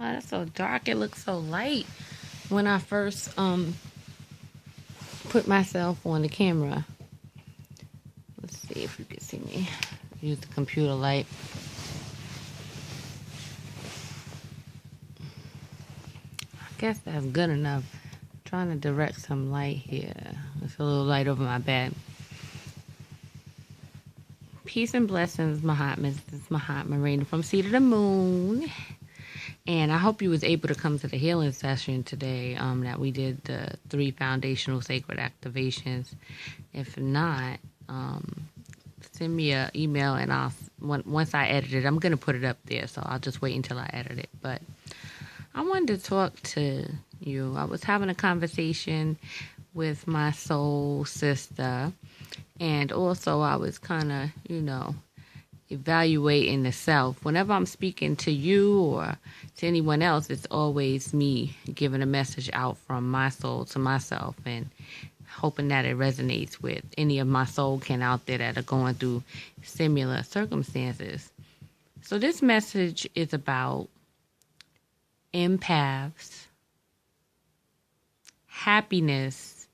that's so dark. It looks so light when I first put myself on the camera. Let's see if you can see me. Use the computer light. I guess that's good enough. I'm trying to direct some light here. It's a little light over my bed. Peace and blessings, Mahatmas. This is Mahatma reading from Seed of the Moon. And I hope you was able to come to the healing session today, that we did the 3 foundational sacred activations. If not, send me an email and once I edit it, I'm going to put it up there. So I'll just wait until I edit it. But I wanted to talk to you. I was having a conversation with my soul sister. And also I was kind of, evaluating the self. Whenever I'm speaking to you or to anyone else, it's always me giving a message out from my soul to myself and hoping that it resonates with any of my soul kin out there that are going through similar circumstances. So this message is about empaths, happiness,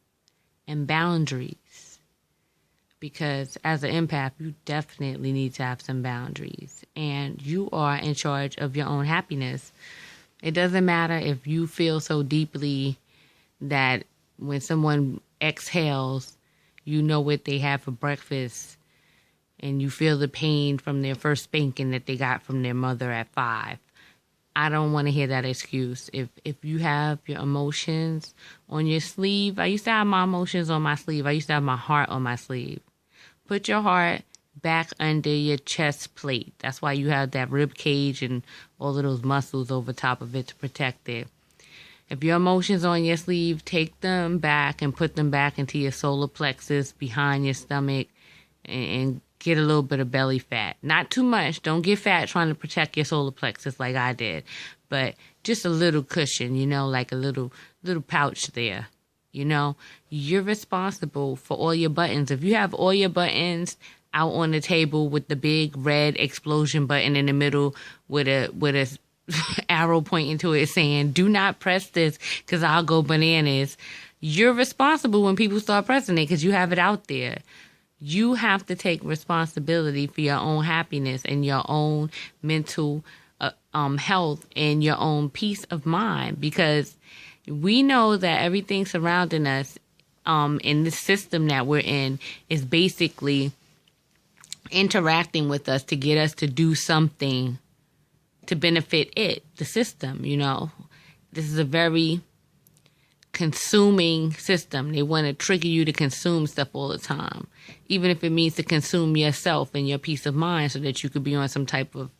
and boundaries. Because as an empath, you definitely need to have some boundaries. And you are in charge of your own happiness. It doesn't matter if you feel so deeply that when someone exhales, you know what they have for breakfast. And you feel the pain from their first spanking that they got from their mother at 5. I don't want to hear that excuse. If you have your emotions on your sleeve, I used to have my emotions on my sleeve. I used to have my heart on my sleeve. Put your heart back under your chest plate. That's why you have that rib cage and all of those muscles over top of it to protect it. If your emotions on your sleeve, take them back and put them back into your solar plexus behind your stomach and get a little bit of belly fat. Not too much. Don't get fat trying to protect your solar plexus like I did. But just a little cushion, like a little pouch there. You're responsible for all your buttons. If you have all your buttons out on the table with the big red explosion button in the middle with a arrow pointing to it saying, do not press this because I'll go bananas. You're responsible when people start pressing it because you have it out there. You have to take responsibility for your own happiness and your own mental health and your own peace of mind, because we know that everything surrounding us in the system that we're in is basically interacting with us to get us to do something to benefit it, the system, This is a very consuming system. They want to trigger you to consume stuff all the time, even if it means to consume yourself and your peace of mind so that you could be on some type of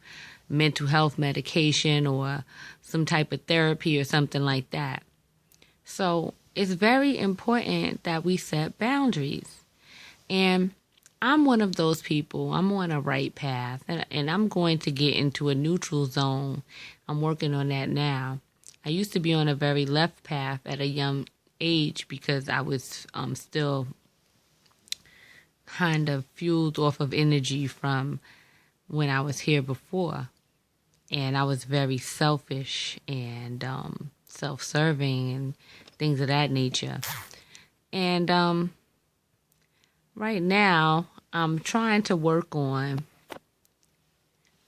mental health medication or some type of therapy or something like that. So it's very important that we set boundaries. And I'm one of those people. I'm on a right path, and I'm going to get into a neutral zone. I'm working on that now. I used to be on a very left path at a young age because I was still kind of fueled off of energy from when I was here before. And I was very selfish and self-serving and things of that nature. And right now, I'm trying to work on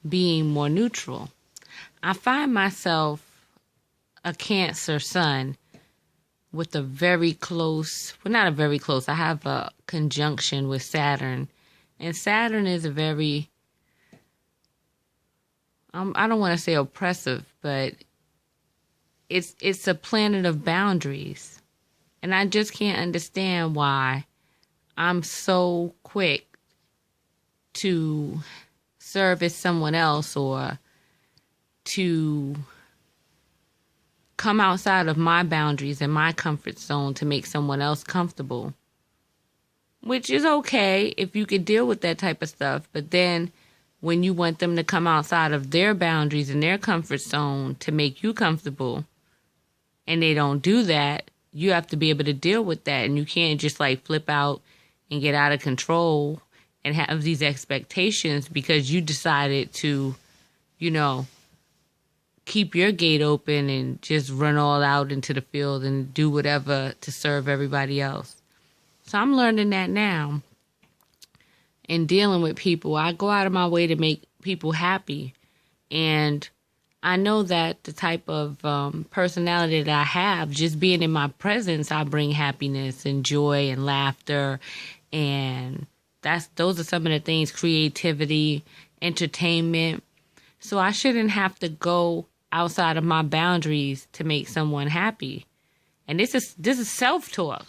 being more neutral. I find myself a Cancer sun with a very close, well, not a very close, I have a conjunction with Saturn. And Saturn is a very, I don't want to say oppressive, but it's a planet of boundaries. And I just can't understand why I'm so quick to service someone else or to come outside of my boundaries and my comfort zone to make someone else comfortable. Which is okay if you could deal with that type of stuff. But then when you want them to come outside of their boundaries and their comfort zone to make you comfortable, and they don't do that, you have to be able to deal with that. And you can't just like flip out and get out of control and have these expectations because you decided to, keep your gate open and just run all out into the field and do whatever to serve everybody else. So I'm learning that now. In dealing with people, I go out of my way to make people happy. And I know that the type of personality that I have, just being in my presence, I bring happiness and joy and laughter. And those are some of the things, creativity, entertainment. So I shouldn't have to go outside of my boundaries to make someone happy. And this is self-talk.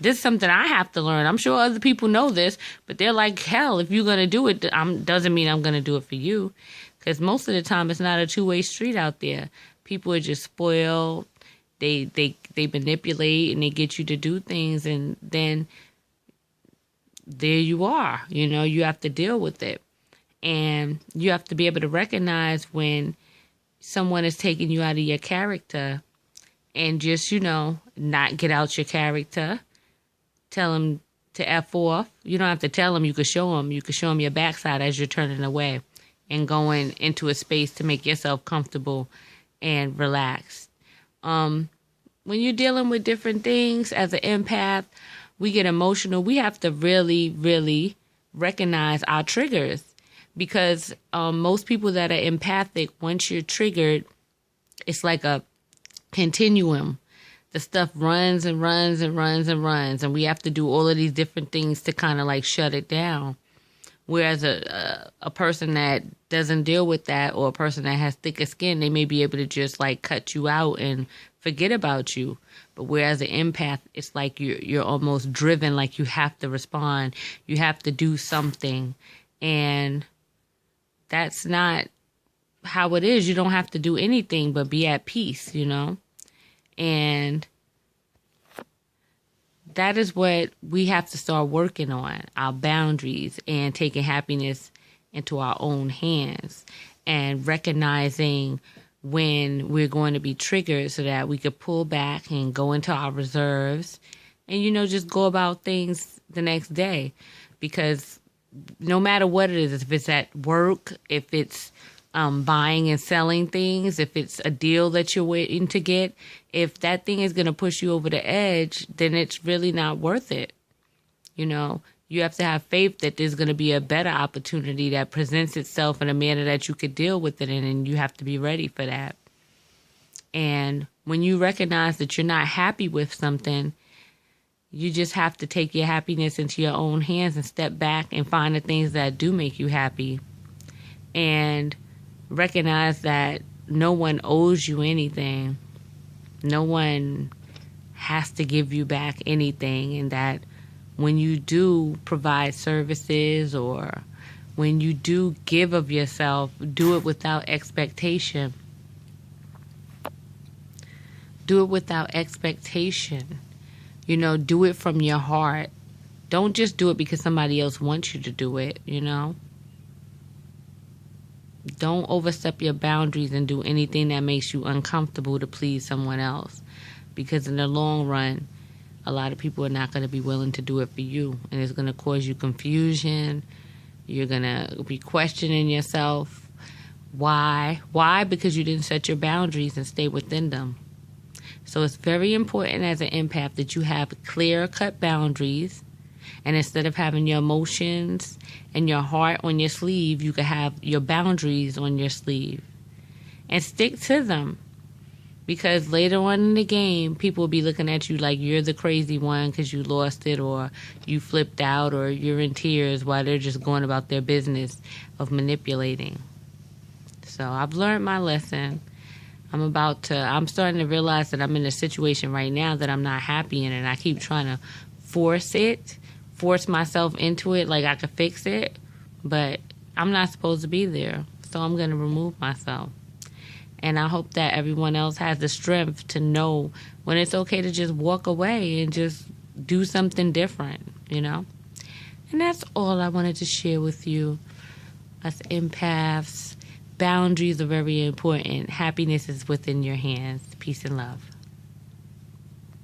This is something I have to learn. I'm sure other people know this, but they're like, hell, if you're going to do it, doesn't mean I'm going to do it for you. Because most of the time, it's not a two-way street out there. People are just spoiled. They manipulate and they get you to do things. And then there you are. You know, you have to deal with it. And you have to be able to recognize when someone is taking you out of your character and just, not get out your character. Tell them to F off. You don't have to tell them. You can show them. You can show them your backside as you're turning away and going into a space to make yourself comfortable and relaxed. When you're dealing with different things as an empath, we get emotional. We have to really, really recognize our triggers because most people that are empathic, once you're triggered, it's like a continuum. The stuff runs and runs and runs and runs, and we have to do all of these different things to kind of like shut it down. Whereas a person that doesn't deal with that, or a person that has thicker skin, they may be able to just like cut you out and forget about you. But whereas an empath, it's like you're almost driven, like you have to respond, you have to do something, and that's not how it is. You don't have to do anything but be at peace, And that is what we have to start working on, our boundaries and taking happiness into our own hands and recognizing when we're going to be triggered so that we could pull back and go into our reserves and, just go about things the next day. Because no matter what it is, if it's at work, if it's buying and selling things, if it's a deal that you're waiting to get, if that thing is going to push you over the edge, then it's really not worth it. You have to have faith that there's going to be a better opportunity that presents itself in a manner that you could deal with it in, and you have to be ready for that. And when you recognize that you're not happy with something, you just have to take your happiness into your own hands and step back and find the things that do make you happy. And recognize that no one owes you anything. No one has to give you back anything, and that when you do provide services or when you do give of yourself, do it without expectation. Do it without expectation. Do it from your heart. Don't just do it because somebody else wants you to do it, Don't overstep your boundaries and do anything that makes you uncomfortable to please someone else. Because in the long run, a lot of people are not going to be willing to do it for you. And it's going to cause you confusion. You're going to be questioning yourself. Why? Why? Because you didn't set your boundaries and stay within them. So it's very important as an empath that you have clear-cut boundaries. And instead of having your emotions and your heart on your sleeve, you can have your boundaries on your sleeve. And stick to them. Because later on in the game, people will be looking at you like you're the crazy one because you lost it, or you flipped out, or you're in tears while they're just going about their business of manipulating. So I've learned my lesson. I'm starting to realize that I'm in a situation right now that I'm not happy in, and I keep trying to force myself into it like I could fix it, but I'm not supposed to be there. So I'm going to remove myself. And I hope that everyone else has the strength to know when it's okay to just walk away and just do something different, And that's all I wanted to share with you. As empaths, boundaries are very important. Happiness is within your hands. Peace and love.